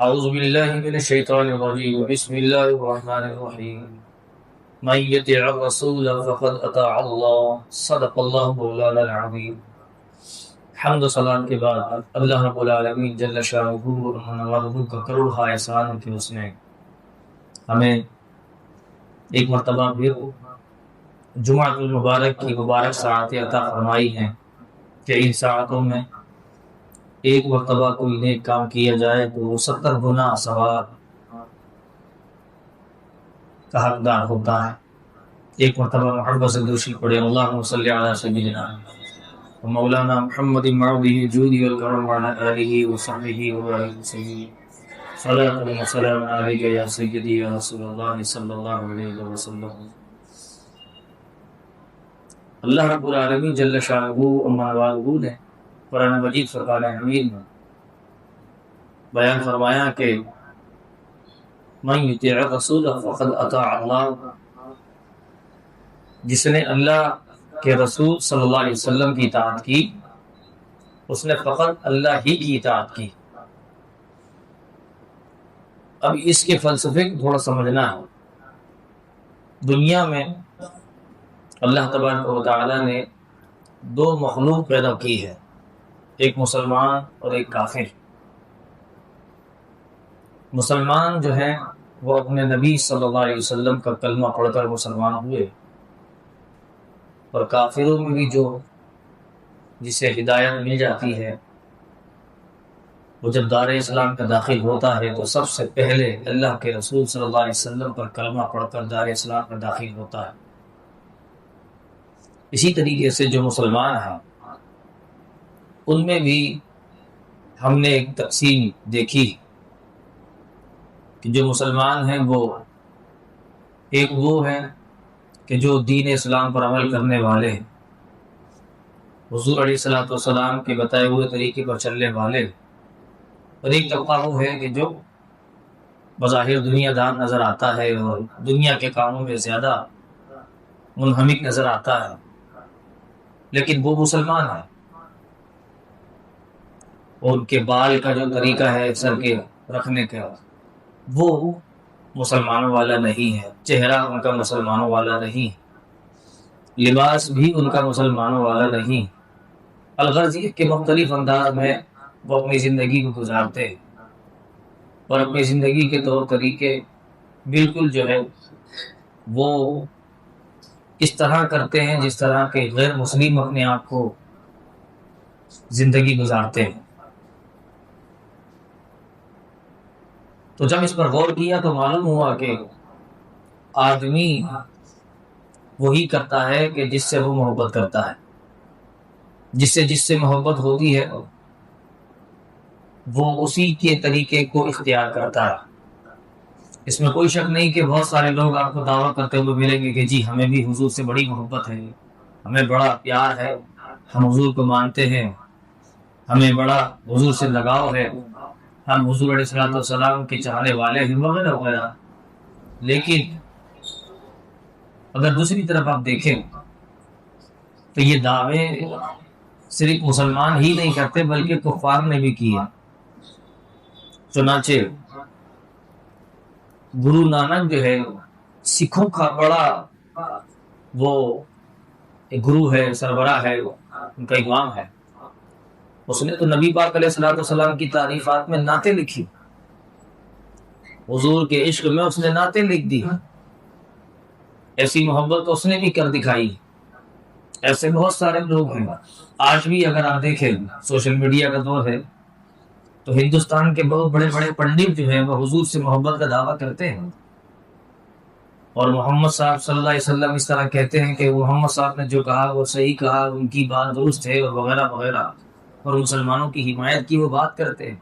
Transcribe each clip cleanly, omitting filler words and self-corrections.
أعوذ بالله من الشيطان الرجيم بسم الله الرحمن الرحيم من يطع الرسول فقد أطاع الله صدق الله مولانا العظيم۔ حمد و صلاۃ کے بعد اللہ رب العالمین جل شانہ اور نوازہ کا کروڑ احسان ہے کہ اس نے ہمیں ایک مرتبہ پھر جمعہ المبارک کی مبارک ساعتیں عطا فرمائی ہیں کہ ان ساعتوں میں ایک مرتبہ کوئی نیک کام کیا جائے تو وہ 70 گنا ثواب کا حقدار ہوتا ہے۔ ایک مرتبہ محبت سے دوشی پڑے اللہم صلی علی سیدنا مولانا محمد معبی جودی والکرم وعلی آلہ وصحبہ وسلم صلاۃ و سلام علیک یا سیدی یا رسول اللہ صلی اللہ علیہ وسلم۔ اللہ رب العالمین جل شانہ نے قرآن مجید فرقان حمید میں بیان فرمایا کہ من یطیع الرسول فقد اطاع اللہ، جس نے اللہ کے رسول صلی اللہ علیہ وسلم کی اطاعت کی اس نے فقط اللہ ہی کی اطاعت کی۔ اب اس کے فلسفے کو تھوڑا سمجھنا ہے۔ دنیا میں اللہ تبارک و تعالی نے دو مخلوق پیدا کی ہے، ایک مسلمان اور ایک کافر۔ مسلمان جو ہیں وہ اپنے نبی صلی اللہ علیہ وسلم کا کلمہ پڑھ کر مسلمان ہوئے، اور کافروں میں بھی جو جسے ہدایت مل جاتی ہے وہ جب دار اسلام کا داخل ہوتا ہے تو سب سے پہلے اللہ کے رسول صلی اللہ علیہ وسلم پر کلمہ پڑھ کر دار اسلام کا داخل ہوتا ہے۔ اسی طریقے سے جو مسلمان ہیں ان میں بھی ہم نے ایک تقسیم دیکھی کہ جو مسلمان ہیں وہ ایک وہ ہیں کہ جو دین اسلام پر عمل کرنے والے، حضور علیہ الصلوۃ والسلام کے بتائے ہوئے طریقے پر چلنے والے، اور ایک طبقہ وہ ہے کہ جو بظاہر دنیا دار نظر آتا ہے اور دنیا کے کاموں میں زیادہ منہمک نظر آتا ہے، لیکن وہ مسلمان ہے۔ اور ان کے بال کا جو طریقہ ہے سر کے رکھنے کا وہ مسلمانوں والا نہیں ہے، چہرہ ان کا مسلمانوں والا نہیں، لباس بھی ان کا مسلمانوں والا نہیں۔ الغرض یہ کہ مختلف انداز میں وہ اپنی زندگی کو گزارتے ہیں، اور اپنی زندگی کے طور طریقے بالکل جو ہے وہ اس طرح کرتے ہیں جس طرح کے غیر مسلم اپنے آپ کو زندگی گزارتے ہیں۔ تو جب اس پر غور کیا تو معلوم ہوا کہ آدمی وہی کرتا ہے کہ جس سے وہ محبت کرتا ہے، جس سے محبت ہوتی ہے وہ اسی کے طریقے کو اختیار کرتا ہے۔ اس میں کوئی شک نہیں کہ بہت سارے لوگ آپ کو دعویٰ کرتے ہوئے ملیں گے کہ جی ہمیں بھی حضور سے بڑی محبت ہے، ہمیں بڑا پیار ہے، ہم حضور کو مانتے ہیں، ہمیں بڑا حضور سے لگاؤ ہے، ہم حضور علیہ الصلوۃ والسلام کے چاہنے والے ہیں، وغیرہ وغیرہ۔ لیکن اگر دوسری طرف آپ دیکھیں تو یہ دعوے صرف مسلمان ہی نہیں کرتے بلکہ کفار نے بھی کیے۔ چنانچہ گرو نانک جو ہے سکھوں کا بڑا وہ گرو ہے، سربراہ ہے، ان کا امام ہے۔ اس نے تو نبی پاک علیہ الصلوۃ والسلام کی تعریفات میں نعتیں لکھی، حضور کے عشق میں اس نے نعتیں لکھ دی، ایسی محبت اس نے بھی کر دکھائی۔ ایسے بہت سارے لوگ ہیں۔ آج بھی اگر آپ دیکھیں سوشل میڈیا کا دور ہے تو ہندوستان کے بہت بڑے بڑے پنڈت جو ہیں وہ حضور سے محبت کا دعویٰ کرتے ہیں، اور محمد صاحب صلی اللہ علیہ وسلم اس طرح کہتے ہیں کہ محمد صاحب نے جو کہا وہ صحیح کہا، ان کی بات درست ہے، اور وغیرہ وغیرہ، اور مسلمانوں کی حمایت کی وہ بات کرتے ہیں۔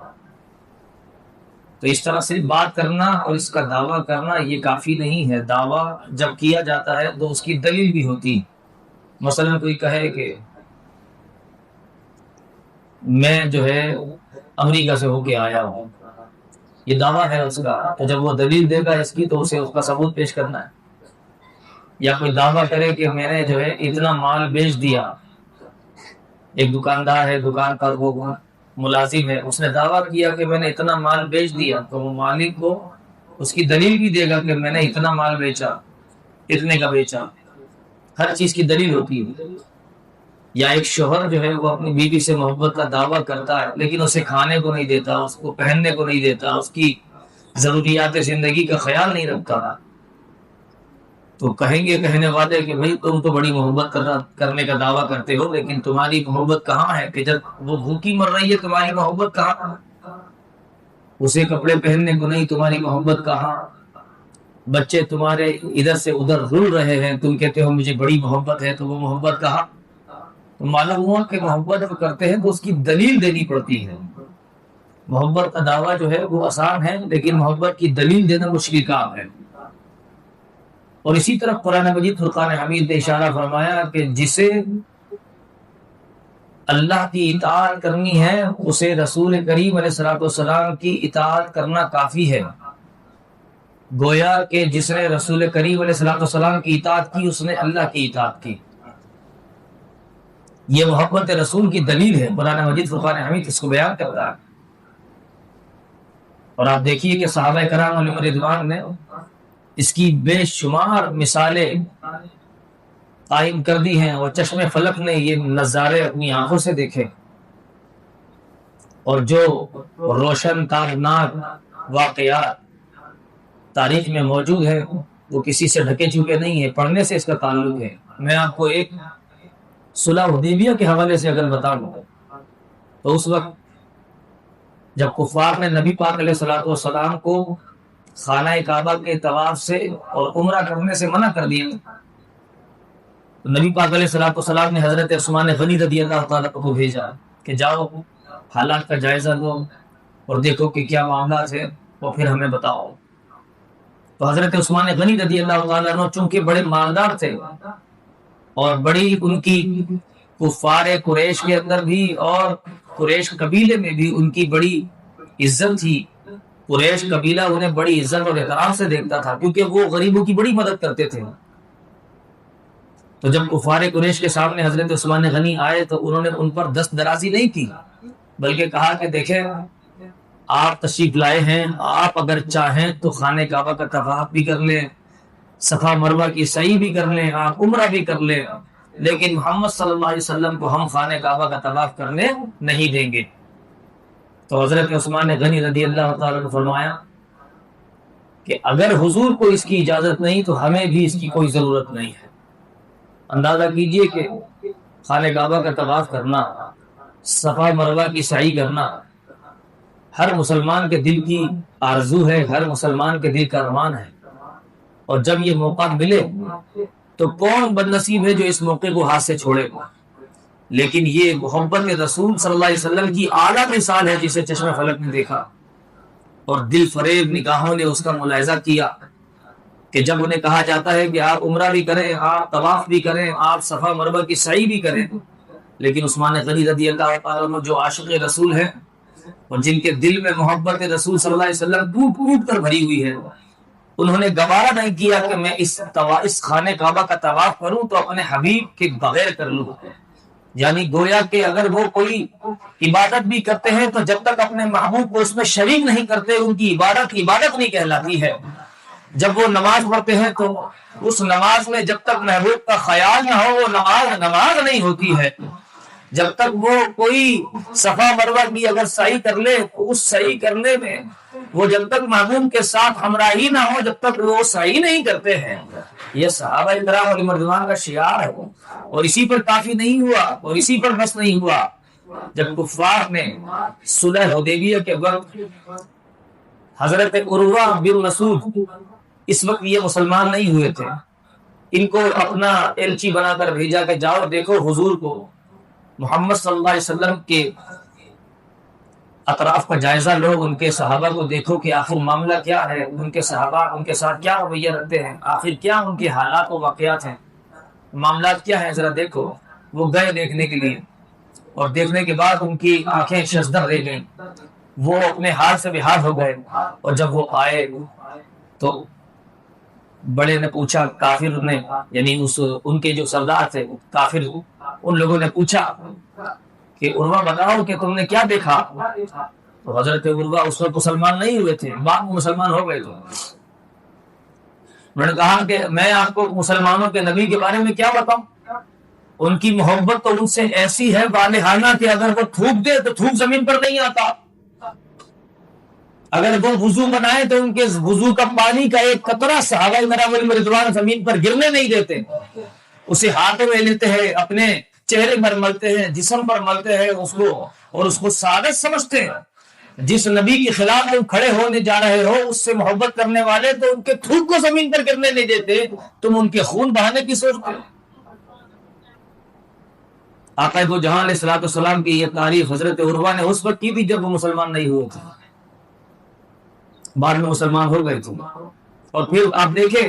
تو اس طرح صرف بات کرنا اور اس کا دعویٰ کرنا یہ کافی نہیں ہے۔ دعویٰ جب کیا جاتا ہے تو اس کی دلیل بھی ہوتی۔ مثلا کوئی کہے کہ میں جو ہے امریکہ سے ہو کے آیا ہوں، یہ دعویٰ ہے اس کا، تو جب وہ دلیل دے گا اس کی تو اسے اس کا ثبوت پیش کرنا ہے۔ یا کوئی دعویٰ کرے کہ میں نے جو ہے اتنا مال بیچ دیا، ایک دکاندار ہے، دکان پر وہ ملازم ہے، اس نے دعویٰ کیا کہ میں نے اتنا مال بیچ دیا، تو وہ مالک کو اس کی دلیل بھی دے گا کہ میں نے اتنا مال بیچا، اتنے کا بیچا، ہر چیز کی دلیل ہوتی ہے۔ یا ایک شوہر جو ہے وہ اپنی بیوی سے محبت کا دعویٰ کرتا ہے لیکن اسے کھانے کو نہیں دیتا، اس کو پہننے کو نہیں دیتا، اس کی ضروریات زندگی کا خیال نہیں رکھتا، تو کہیں گے کہنے والے کہ بھائی تم تو بڑی محبت کرنے کا دعویٰ کرتے ہو، لیکن تمہاری محبت کہاں ہے؟ کہ جب وہ بھوکی مر رہی ہے تمہاری محبت کہاں؟ اسے کپڑے پہننے کو نہیں، تمہاری محبت کہاں؟ بچے تمہارے ادھر سے ادھر رل رہے ہیں، تم کہتے ہو مجھے بڑی محبت ہے، تو وہ محبت کہاں؟ تو معلوم ہوا کہ محبت جب کرتے ہیں تو اس کی دلیل دینی پڑتی ہے۔ محبت کا دعویٰ جو ہے وہ آسان ہے، لیکن محبت کی دلیل دینا مشکل کام ہے۔ اور اسی طرح قرآن مجید فرقان حمید نے اشارہ فرمایا کہ جسے اللہ کی اطاعت کرنی ہے اسے رسول کریم علیہ الصلوۃ والسلام کی اطاعت کرنا کافی ہے۔ گویا کہ جس نے رسول کریم علیہ الصلوۃ والسلام کی اطاعت کی اس نے اللہ کی اطاعت کی۔ یہ محبت رسول کی دلیل ہے، قرآن مجید فرقان حمید اس کو بیان کرتا ہے۔ اور آپ دیکھیے کہ صحابہ کرام علیہم رضوان نے اس کی بے شمار مثالیں قائم کر دی ہیں، اور چشم فلک نے یہ نظارے اپنی آنکھوں سے دیکھے، اور جو روشن تابناک واقعات تاریخ میں موجود ہیں وہ کسی سے ڈھکے چکے نہیں ہیں، پڑھنے سے اس کا تعلق ہے۔ میں آپ کو ایک صلح حدیبیہ کے حوالے سے اگر بتاؤں تو اس وقت جب کفار نے نبی پاک علیہ الصلوۃ والسلام کو خانہ کعبہ کے طواف سے اور عمرہ کرنے سے منع کر دیا، تو نبی پاک علیہ الصلوۃ والسلام نے حضرت عثمان غنی رضی اللہ تعالیٰ کو بھیجا کہ جاؤ حالات کا جائزہ لو اور دیکھو کہ کیا معاملات ہیں اور پھر ہمیں بتاؤ۔ تو حضرت عثمان غنی رضی اللہ تعالیٰ عنہ چونکہ بڑے مالدار تھے اور بڑی ان کی کفار قریش کے اندر بھی اور قریش قبیلے میں بھی ان کی بڑی عزت تھی، قریش قبیلہ انہیں بڑی عزت اور احترام سے دیکھتا تھا کیونکہ وہ غریبوں کی بڑی مدد کرتے تھے۔ تو جب کفار قریش کے سامنے حضرت عثمان غنی آئے تو انہوں نے ان پر دست درازی نہیں کی، بلکہ کہا کہ دیکھیں آپ تشریف لائے ہیں، آپ اگر چاہیں تو خانہ کعبہ کا طواف بھی کر لیں، صفا مروہ کی سعی بھی کر لیں، آپ عمرہ بھی کر لیں، لیکن محمد صلی اللہ علیہ وسلم کو ہم خانہ کعبہ کا طواف کرنے نہیں دیں گے۔ تو حضرت عثمان غنی رضی اللہ تعالیٰ نے فرمایا کہ اگر حضور کو اس کی اجازت نہیں تو ہمیں بھی اس کی کوئی ضرورت نہیں ہے۔ اندازہ کیجئے کہ خانہ کعبہ کا طواف کرنا، صفا مروہ کی سعی کرنا ہر مسلمان کے دل کی آرزو ہے، ہر مسلمان کے دل کا ارمان ہے، اور جب یہ موقع ملے تو کون بد نصیب ہے جو اس موقع کو ہاتھ سے چھوڑے گا۔ لیکن یہ محبت رسول صلی اللہ علیہ وسلم کی اعلیٰ مثال ہے جسے چشم فلک نے دیکھا، اور دل فریب نگاہوں نے اس کا ملاحظہ کیا کہ جب انہیں کہا جاتا ہے کہ آپ عمرہ بھی کریں، آپ طواف بھی کریں، آپ صفا مروہ کی سعی بھی کریں، لیکن عثمان غنی رضی اللہ تعالیٰ عنہ جو عاشق رسول ہیں اور جن کے دل میں محبت رسول صلی اللہ علیہ وسلم ٹوٹ ٹوٹ کر بھری ہوئی ہے، انہوں نے گوارا نہیں کیا کہ میں اس خانہ کعبہ کا طواف کروں تو اپنے حبیب کے بغیر کر لوں۔ یعنی گویا کہ اگر وہ کوئی عبادت بھی کرتے ہیں تو جب تک اپنے محبوب کو اس میں شریک نہیں کرتے ان کی عبادت نہیں کہلاتی ہے۔ جب وہ نماز پڑھتے ہیں تو اس نماز میں جب تک محبوب کا خیال نہ ہو وہ نماز نہیں ہوتی ہے۔ جب تک وہ کوئی صفا مروہ کی اگر سعی کر لے تو اس سعی کرنے میں وہ جب تک محبوب کے ساتھ ہمراہی نہ ہو جب تک وہ سعی نہیں کرتے ہیں۔ یہ صحابہ کرام علیہم رضوان کا شعار ہے، اور اسی پر کافی نہیں ہوا اور اسی پر بس نہیں ہوا۔ جب کفار نے صلح حدیبیہ کے وقت حضرت عروہ بن مسعود، اس وقت یہ مسلمان نہیں ہوئے تھے، ان کو اپنا ایلچی بنا کر بھیجا کہ جاؤ دیکھو حضور کو، محمد صلی اللہ علیہ وسلم کے اطراف کا جائزہ لو، ان کے صحابہ کو دیکھو کہ آخر معاملہ کیا ہے، ان کے صحابہ ان کے ساتھ کیا رویہ رکھتے ہیں، آخر کیا ان کے حالات و واقعات ہیں، معاملات کیا ہیں، ذرا دیکھو۔ وہ گئے دیکھنے کے لیے، اور دیکھنے کے بعد ان کی آنکھیں شزدر رہ گئیں، وہ اپنے حال سے بحال ہو گئے۔ اور جب وہ آئے تو بڑے نے پوچھا، کافر نے یعنی ان کے جو سردار تھے کافر، ان لوگوں نے پوچھا کہ عروہ بتاؤ کہ تم نے کیا دیکھا؟ تو حضرت عروہ اس وقت مسلمان نہیں ہوئے تھے، بعد میں مسلمان ہو گئے تھے. میں نے کہا کہ میں آپ کو مسلمانوں کے نبی کے بارے میں کیا بتاؤں؟ ان کی محبت تو ان سے ایسی ہے والہانہ کہ اگر وہ تھوک دے تو تھوک زمین پر نہیں آتا. اگر وہ وضو بنائے تو ان کے وضو کا پانی کا ایک قطرہ صحابہ کرام علیہم رضوان زمین پر گرنے نہیں دیتے. اسے ہاتھ میں لیتے ہیں، اپنے چہرے پر ملتے ہیں، جسم پر ملتے ہیں اس کو، اور اس کو سعادت سمجھتے ہیں. جس نبی کے خلاف تم کھڑے ہونے جا رہے ہو اس سے محبت کرنے والے تو ان کے تھوک کو زمین پر گرنے نہیں دیتے، تم ان کے خون بہانے کی سوچتے ہو. آقا دو جہاں علیہ الصلوۃ والسلام کی یہ تعریف حضرت عروہ نے اس وقت کی تھی جب وہ مسلمان نہیں ہوئے تھے، بعد میں مسلمان ہو گئے تھے. اور پھر آپ دیکھیں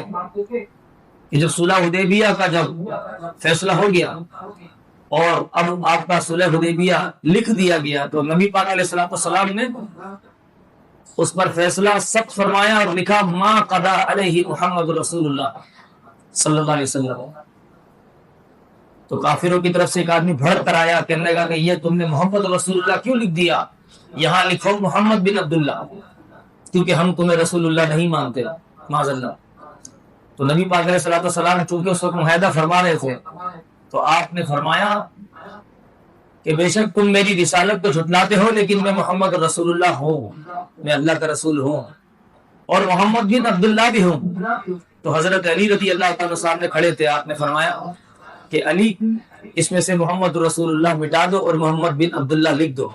کہ جب صلح حدیبیہ کا جب فیصلہ ہو گیا اور اب آپ کا صلح حدیبیہ لکھ دیا گیا تو نبی پاک علیہ الصلوۃ والسلام نے اس پر فیصلہ سخت فرمایا اور لکھا ما قضا علیہ محمد رسول اللہ صلی اللہ علیہ وسلم. تو کافروں کی طرف سے ایک آدمی بھڑک کر آیا، کہنے لگا کہ یہ تم نے محمد رسول اللہ کیوں لکھ دیا؟ یہاں لکھو محمد بن عبداللہ، کیونکہ ہم تمہیں رسول اللہ نہیں مانتے معاذ اللہ. تو نبی پاک علیہ الصلوۃ والسلام چونکہ اس وقت معاہدہ فرما رہے تھے تو آپ نے فرمایا کہ بے شک تم میری رسالت کو جھٹلاتے ہو لیکن میں محمد رسول اللہ ہوں، میں اللہ کا رسول ہوں اور محمد بن عبداللہ بھی ہوں. تو حضرت علی رضی اللہ تعالیٰ سامنے کھڑے تھے، آپ نے فرمایا کہ علی اس میں سے محمد رسول اللہ مٹا دو اور محمد بن عبداللہ لکھ دو.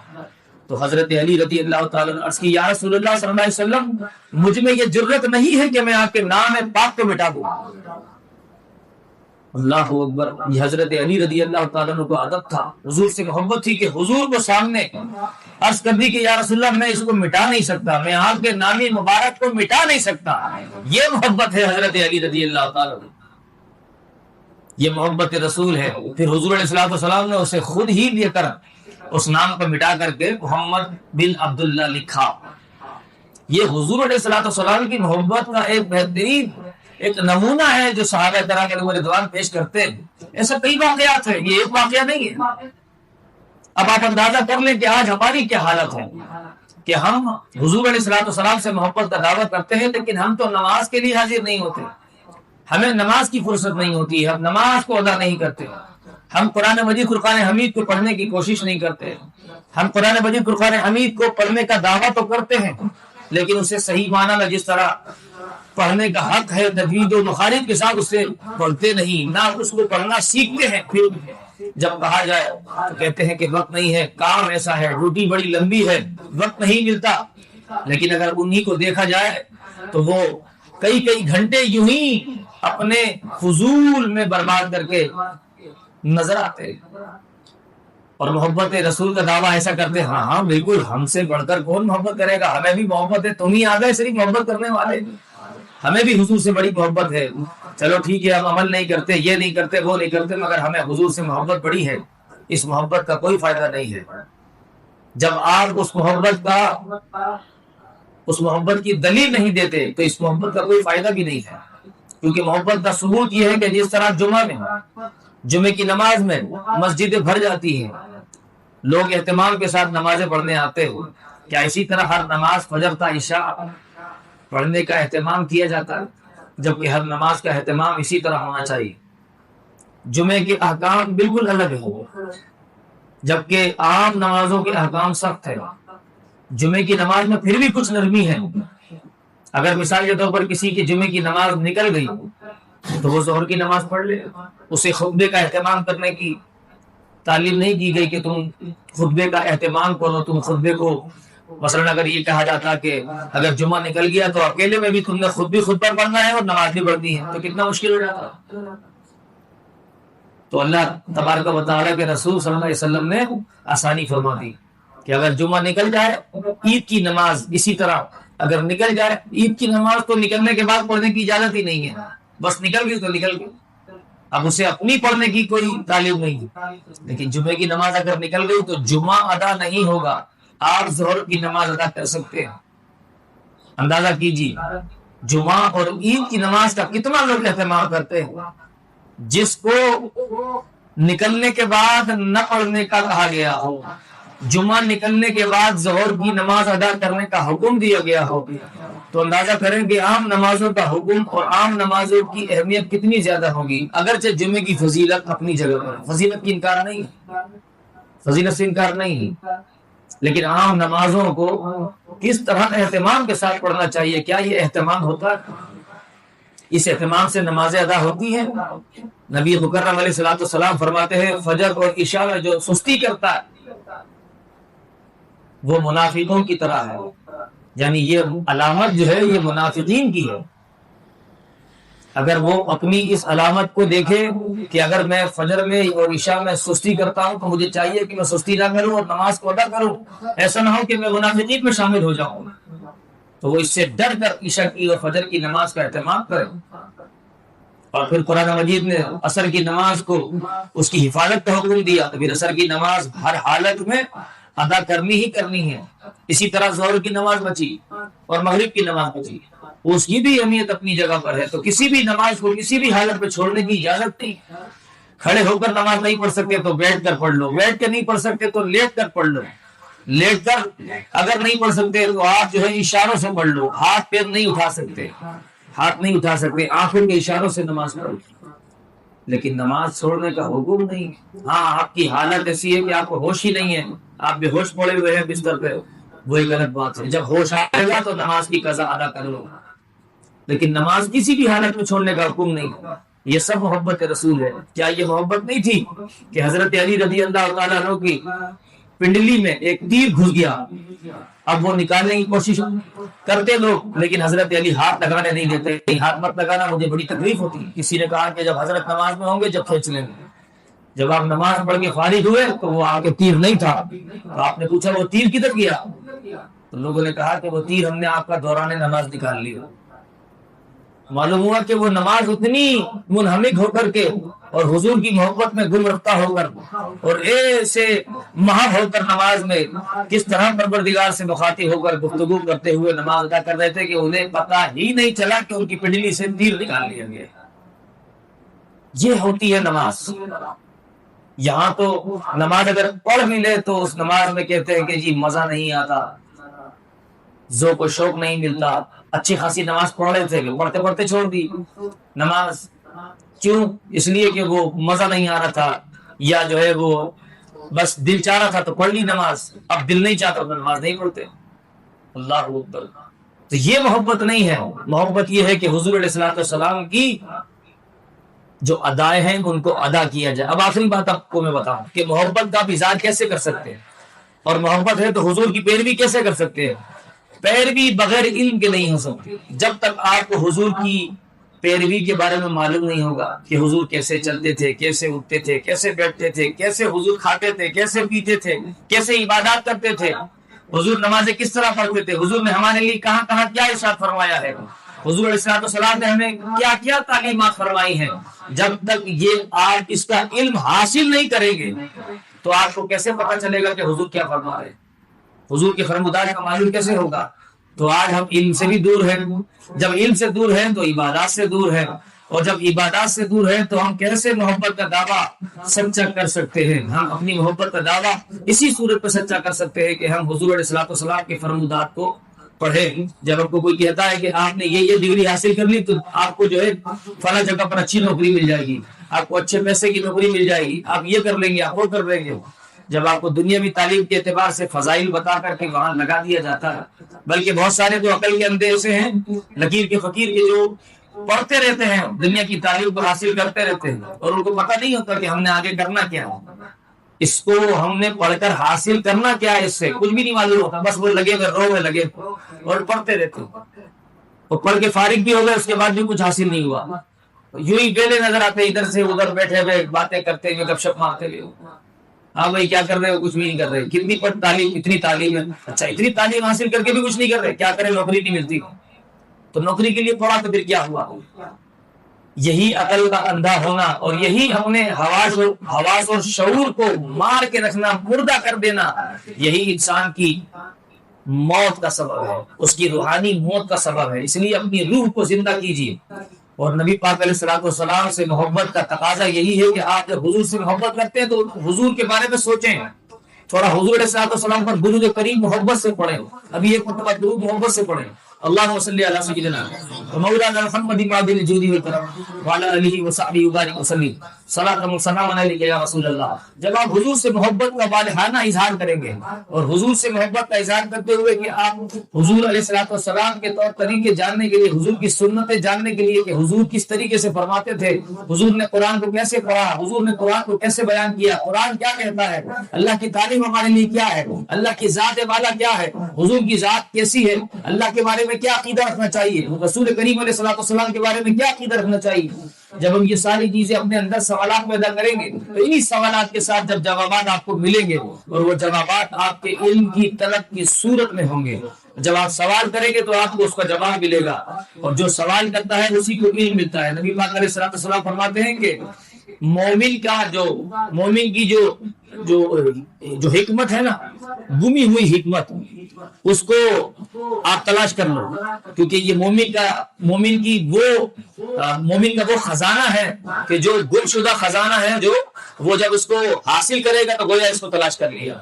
تو حضرت علی رضی اللہ تعالیٰ نے عرض کی یا رسول اللہ صلی اللہ علیہ وسلم مجھ میں یہ جرت نہیں ہے کہ میں آپ کے نام پاک کو مٹا دوں. اللہ اکبر. یہ حضرت علی رضی اللہ تعالیٰ کو عادت تھا، حضور سے محبت تھی کہ حضور کو سامنے عرض کر دی کہ یا رسول اللہ میں اس کو مٹا نہیں سکتا، میں آپ کے نام مبارک کو مٹا نہیں سکتا. یہ محبت ہے حضرت علی رضی اللہ تعالیٰ، یہ محبت رسول ہے. پھر حضور علیہ الصلوۃ والسلام نے اسے خود ہی لے کر اس نام کو مٹا کر کے محمد بن عبداللہ لکھا. یہ حضور علیہ الصلوۃ والسلام کی محبت کا ایک بہترین ایک نمونہ ہے جو صحابہ کرام علیہم رضوان پیش کرتے ہیں. ایسا کئی واقعات ہیں، یہ ایک واقعہ نہیں ہے. اب آپ اندازہ کر لیں کہ آج ہماری کیا حالت ہے کہ ہم حضور علیہ الصلوۃ والسلام سے محبت کا دعوت کرتے ہیں لیکن ہم تو نماز کے لیے حاضر نہیں ہوتے، ہمیں نماز کی فرصت نہیں ہوتی، ہم نماز کو ادا نہیں کرتے. ہم قرآن مجید فرقان حمید کو پڑھنے کی کوشش نہیں کرتے، ہم قرآن مجید فرقان حمید کو پڑھنے کا دعویٰ تو کرتے ہیں لیکن اسے صحیح معنی میں جس طرح پڑھنے کا حق ہے تجوید و مخارج کے ساتھ اسے پڑھتے نہیں، نہ اس کو پڑھنا سیکھتے ہیں. پھر جب کہا جائے تو کہتے ہیں کہ وقت نہیں ہے، کام ایسا ہے، ڈیوٹی بڑی لمبی ہے، وقت نہیں ملتا. لیکن اگر انہی کو دیکھا جائے تو وہ کئی گھنٹے یوں ہی اپنے فضول میں برباد کر کے نظر آتے اور محبت رسول کا دعویٰ ایسا کرتے. ہاں بالکل، ہم سے بڑھ کر کون محبت کرے گا، ہمیں بھی محبت ہے، تم ہی آ گئے صرف محبت کرنے والے، ہمیں بھی حضور سے بڑی محبت ہے. چلو ٹھیک ہے، ہم عمل نہیں کرتے، یہ نہیں کرتے، وہ نہیں کرتے، مگر ہمیں حضور سے محبت بڑی ہے. اس محبت کا کوئی فائدہ نہیں ہے جب آپ اس محبت کی دلیل نہیں دیتے تو اس محبت کا کوئی فائدہ بھی نہیں ہے. کیونکہ محبت کا ثبوت یہ ہے کہ جس طرح جمعے کی نماز میں مسجدیں بھر جاتی ہیں، لوگ اہتمام کے ساتھ نمازیں پڑھنے آتے ہو، کیا اسی طرح ہر نماز فجر تا عشاء پڑھنے کا اہتمام کیا جاتا ہے؟ جبکہ ہر نماز کا اہتمام اسی طرح ہونا چاہیے. جمعے کے احکام بالکل الگ ہو جبکہ عام نمازوں کے احکام سخت ہے. جمعے کی نماز میں پھر بھی کچھ نرمی ہے. اگر مثال کے طور پر کسی کی جمعے کی نماز نکل گئی تو وہ ظہر کی نماز پڑھ لے. اسے خطبے کا اہتمام کرنے کی تعلیم نہیں کی گئی کہ تم خطبے کا اہتمام کرو. تم خطبے کو مثلا اگر یہ کہا جاتا کہ اگر جمعہ نکل گیا تو اکیلے میں بھی تم نے خود بھی خطبہ پڑھنا ہے اور نماز بھی پڑھنی ہے، تو کتنا مشکل ہو جاتا. تو اللہ تبارک و تعالیٰ کے رسول صلی اللہ علیہ وسلم نے آسانی فرما دی کہ اگر جمعہ نکل جائے، عید کی نماز اسی طرح اگر نکل جائے، عید کی نماز تو نکلنے کے بعد پڑھنے کی اجازت ہی نہیں ہے، بس نکل گئی تو نکل گئی، اب اسے اپنی پڑھنے کی کوئی تعلیم نہیں. لیکن جمعے کی نماز اگر نکل گئی تو جمعہ ادا نہیں ہوگا، آپ ظہر کی نماز ادا کر سکتے ہیں. اندازہ کیجیے جمعہ اور عید کی نماز کا کتنا لوگ اہتمام کرتے ہیں. جس کو نکلنے کے بعد نہ پڑھنے کا کہا گیا ہو، جمعہ نکلنے کے بعد ظہر کی نماز ادا کرنے کا حکم دیا گیا ہو، تو اندازہ کریں کہ عام نمازوں کا حکم اور عام نمازوں کی اہمیت کتنی زیادہ ہوگی۔ اگرچہ جمعے کی فضیلت اپنی جگہ پر، فضیلت کی انکار نہیں، فضیلت سے انکار نہیں، لیکن عام نمازوں کو کس طرح اہتمام کے ساتھ پڑھنا چاہیے، کیا یہ اہتمام ہوتا ہے؟ اس اہتمام سے نمازیں ادا ہوتی ہیں؟ نبی مکرم علیہ الصلوۃ والسلام فرماتے ہیں فجر اور عشاء میں جو سستی کرتا ہے وہ منافقوں کی طرح ہے، یعنی یہ علامت جو ہے یہ منافقین کی ہے۔ اگر وہ اپنی اس علامت کو دیکھے کہ اگر میں فجر میں اور عشاء میں سستی کرتا ہوں تو مجھے چاہیے کہ میں سستی نہ کروں اور نماز کو ادا کروں، ایسا نہ ہو کہ میں منافقین میں شامل ہو جاؤں، تو وہ اس سے ڈر کر عشاء کی اور فجر کی نماز کا اہتمام کرے۔ اور پھر قرآن مجید نے عصر کی نماز کو اس کی حفاظت کا حکم دیا، تو پھر عصر کی نماز ہر حالت میں ادا کرنی ہی کرنی ہے۔ اسی طرح ظہر کی نماز بچی اور مغرب کی نماز بچی، اس کی بھی اہمیت اپنی جگہ پر ہے، تو کسی بھی نماز کو کسی بھی حالت میں چھوڑنے کی اجازت نہیں۔ کھڑے ہو کر نماز نہیں پڑھ سکتے تو بیٹھ کر پڑھ لو، بیٹھ کر نہیں پڑھ سکتے تو لیٹ کر پڑھ لو، لیٹ کر اگر نہیں پڑھ سکتے تو آپ جو ہے اشاروں سے پڑھ لو، ہاتھ پیر نہیں اٹھا سکتے، ہاتھ نہیں اٹھا سکتے، آنکھوں کے اشاروں سے نماز پڑھو، لیکن نماز چھوڑنے کا حکم نہیں۔ ہاں آپ کی حالت ایسی ہے کہ آپ کو ہوش ہی نہیں ہے، آپ بے ہوش پڑے ہوئے ہیں بستر پہ، وہی غلط بات ہے۔ جب ہوش آئے گا تو نماز کی قضا ادا کر لو، لیکن نماز کسی بھی حالت میں چھوڑنے کا حکم نہیں۔ یہ سب محبت رسول ہے۔ کیا یہ محبت نہیں تھی کہ حضرت علی رضی اللہ تعالیٰ عنہ کی پنڈلی میں ایک تیر گھس گیا، اب وہ نکالنے کی کوشش کرتے لوگ، لیکن حضرت علی ہاتھ لگانے نہیں دیتے، ہاتھ مت لگانا، مجھے بڑی تکلیف ہوتی۔ کسی نے کہا کہ جب حضرت نماز میں ہوں گے جب کھینچ لیں گے۔ جب آپ نماز پڑھ کے فارغ ہوئے تو وہ آگے تیر نہیں تھا، تو آپ نے پوچھا وہ تیر کدھر گیا؟ تو لوگوں نے کہا کہ وہ تیر ہم نے آپ کا دوران نماز نکال لیا۔ معلوم ہوا کہ وہ نماز اتنی منہمک ہو کر کے اور حضور کی محبت میں گم رفتہ ہو کر اور ایسے محب ہو کر نماز میں کس طرح پروردگار سے مخاطب ہو کر گفتگو کرتے ہوئے نماز ادا کر رہے تھے کہ انہیں پتہ ہی نہیں چلا کہ ان کی پنڈلی سے تیر نکال لیا گیا۔ یہ ہوتی ہے نماز۔ یہاں تو نماز اگر پڑھ ملے تو اس نماز میں کہتے ہیں کہ جی مزہ نہیں آتا، ذوق و شوق نہیں ملتا۔ اچھی خاصی نماز پڑھ رہے تھے کہ پڑھتے پڑھتے چھوڑ دی نماز، کیوں؟ اس لیے کہ وہ مزہ نہیں آ رہا تھا، یا جو ہے وہ بس دل چاہ رہا تھا تو پڑھ لی نماز، اب دل نہیں چاہتا تو نماز نہیں پڑھتے۔ اللہ اکبر۔ تو یہ محبت نہیں ہے۔ محبت یہ ہے کہ حضور علیہ الصلوۃ والسلام کی جو ادائیں ہیں ان کو ادا کیا جائے۔ اب آخری بات آپ کو میں بتاؤں کہ محبت کا آپ اظہار کیسے کر سکتے ہیں، اور محبت ہے تو حضور کی پیروی کیسے کر سکتے ہیں؟ پیروی بغیر علم کے نہیں ہو سکتی۔ جب تک آپ کو حضور کی پیروی کے بارے میں معلوم نہیں ہوگا کہ حضور کیسے چلتے تھے، کیسے اٹھتے تھے، کیسے بیٹھتے تھے، کیسے حضور کھاتے تھے، کیسے پیتے تھے، کیسے عبادات کرتے تھے، حضور نمازیں کس طرح پڑھتے تھے، حضور نے ہمارے لیے کہاں کہاں کیا ارشاد فرمایا ہے، حضور علیہ السلام نے ہمیں کیا کیا تعلیمات فرمائی ہیں، جب تک یہ آپ اس کا علم حاصل نہیں کریں گے تو آپ کو کیسے پتہ چلے گا کہ حضور کیا فرما رہے ہیں، حضور کے فرمودات کا معلوم کیسے ہوگا؟ تو آج ہم علم سے بھی دور ہیں، جب علم سے دور ہیں تو عبادات سے دور ہیں، اور جب عبادات سے دور ہیں تو ہم کیسے محبت کا دعویٰ سچا کر سکتے ہیں؟ ہم اپنی محبت کا دعویٰ اسی صورت پہ سچا کر سکتے ہیں کہ ہم حضور علیہ الصلوۃ والسلام کے فرمودات کو پڑھیں۔ جب آپ کو کوئی کہتا ہے کہ آپ نے یہ ڈگری حاصل کر لی تو آپ کو جو ہے فلاں جگہ پر اچھی نوکری مل جائے گی، آپ کو اچھے پیسے کی نوکری مل جائے گی، آپ یہ کر لیں گے، آپ وہ کر لیں گے، جب آپ کو دنیاوی تعلیم کے اعتبار سے فضائل بتا کر کے وہاں لگا دیا جاتا ہے۔ بلکہ بہت سارے جو عقل کے اندھے ایسے ہیں، لکیر کے فقیر کے، جو پڑھتے رہتے ہیں، دنیا کی تعلیم کو حاصل کرتے رہتے ہیں، اور ان کو پتہ نہیں ہوتا کہ ہم نے آگے کرنا کیا ہے، اس کو ہم نے پڑھ کر حاصل کرنا کیا ہے، اس سے کچھ بھی نہیں معلوم ہوتا، بس وہ لگے ہوئے رو میں لگے اور پڑھتے رہتے ہیں، اور پڑھ کے فارغ بھی ہو گئے، اس کے بعد بھی کچھ حاصل نہیں ہوا، یوں ہی ویلے نظر آتے، ادھر سے ادھر بیٹھے ہوئے باتیں کرتے ہوئے، گپ شپ مارتے ہوئے، ہاں بھائی کیا کر رہے ہو؟ کچھ بھی نہیں کر رہے۔ کتنی تعلیم، اتنی تعلیم ہے، اچھا اتنی تعلیم حاصل کر کے بھی کچھ نہیں کر رہے، کیا کریں؟ نوکری نہیں ملتی، تو نوکری کے لیے پڑھا تو پھر کیا ہوا؟ یہی عقل کا اندھا ہونا، اور یہی ہم نے حواس اور شعور کو مار کے رکھنا، مردہ کر دینا، یہی انسان کی موت کا سبب ہے، اس کی روحانی موت کا سبب ہے۔ اس لیے اپنی روح کو زندہ کیجیے، اور نبی پاک علیہ الصلوۃ والسلام سے محبت کا تقاضا یہی ہے کہ آپ جب حضور سے محبت کرتے ہیں تو حضور کے بارے میں سوچیں، تھوڑا حضور علیہ الصلوۃ والسلام پر درود کریم محبت سے پڑھیں، ابھی ایک مرتبہ درود محبت سے پڑھیں، اللهم صل علی سیدنا ومولانا محمد معدن الجود والکرم وعلى آلہ وصحبہ وبارک وسلم صلاۃ و سلام علیک یا رسول اللہ۔ جب آپ حضور سے محبت کا والہانہ اظہار کریں گے اور حضور سے محبت کا اظہار کرتے ہوئے کہ آپ حضور علیہ الصلوۃ والسلام کے طور طریقے جاننے کے لیے، حضور کی سنتیں جاننے کے لیے کہ حضور کس طریقے سے فرماتے تھے، حضور نے قرآن کو کیسے پڑھا، حضور نے قرآن کو کیسے بیان کیا، قرآن کیا کہتا ہے، اللہ کی تعلیم ہمارے لیے کیا ہے، اللہ کی ذات والا کیا ہے، حضور کی ذات کیسی ہے، اللہ کے بارے میں کیا عقیدہ رکھنا چاہیے، رسول کریم علیہ الصلوۃ والسلام کے بارے میں کیا عقیدہ رکھنا چاہیے۔ جب ہم یہ ساری چیزیں اپنے اندر سوالات پیدا کریں گے تو انہی سوالات کے ساتھ جب جوابات آپ کو ملیں گے اور وہ جوابات آپ کے علم کی طلب کی صورت میں ہوں گے، جب آپ سوال کریں گے تو آپ کو اس کا جواب ملے گا، اور جو سوال کرتا ہے اسی کو علم ملتا ہے۔ نبی پاک علیہ الصلوۃ والسلام فرماتے ہیں کہ مومن کی جو حکمت ہے نا، گمی ہوئی حکمت، اس کو آپ تلاش کر لو، کیونکہ یہ مومن کا وہ خزانہ ہے کہ جو گم شدہ خزانہ ہے، جو وہ جب اس کو حاصل کرے گا تو گویا اس کو تلاش کر لیا۔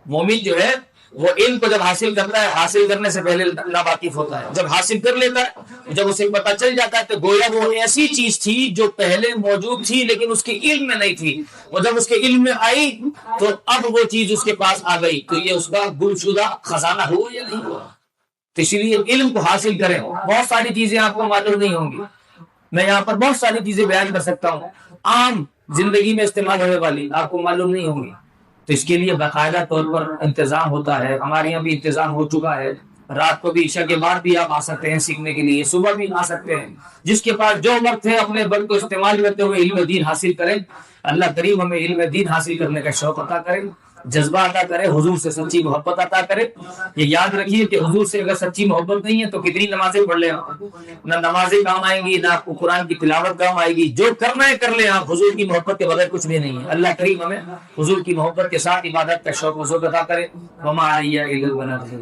مومن جو ہے وہ علم کو جب حاصل کرتا ہے، حاصل کرنے سے پہلے ناواقف ہوتا ہے، جب حاصل کر لیتا ہے، جب اسے پتہ چل جاتا ہے تو گویا وہ ایسی چیز تھی جو پہلے موجود تھی لیکن اس کے علم میں نہیں تھی، اور جب اس کے علم میں آئی تو اب وہ چیز اس کے پاس آ گئی، تو یہ اس کا گم شدہ خزانہ ہوا یا نہیں ہوا۔ تو اسی لیے علم کو حاصل کریں۔ بہت ساری چیزیں آپ کو معلوم نہیں ہوں گی، میں یہاں پر بہت ساری چیزیں بیان کر سکتا ہوں، عام زندگی میں استعمال ہونے والی آپ کو معلوم نہیں ہوں گی، تو اس کے لیے باقاعدہ طور پر انتظام ہوتا ہے۔ ہمارے یہاں بھی انتظام ہو چکا ہے، رات کو بھی عشاء کے بعد بھی آپ آ سکتے ہیں سیکھنے کے لیے، صبح بھی آ سکتے ہیں، جس کے پاس جو وقت ہے اپنے وقت کو استعمال کرتے ہوئے علم دین حاصل کریں۔ اللہ کریم ہمیں علم دین حاصل کرنے کا شوق عطا کرے، جذبہ عطا کرے، حضور سے سچی محبت عطا کرے۔ یہ یاد رکھیے کہ حضور سے اگر سچی محبت نہیں ہے تو کتنی نمازیں پڑھ لیں آپ، نہ نمازیں کام آئیں گی، نہ آپ کو قرآن کی تلاوت کام آئے گی، جو کرنا ہے کر لیں آپ، حضور کی محبت کے بغیر کچھ بھی نہیں ہے۔ اللہ کریم ہمیں حضور کی محبت کے ساتھ عبادت کا شوق وصول عطا کرے۔ وما علیہ الا البلاغ۔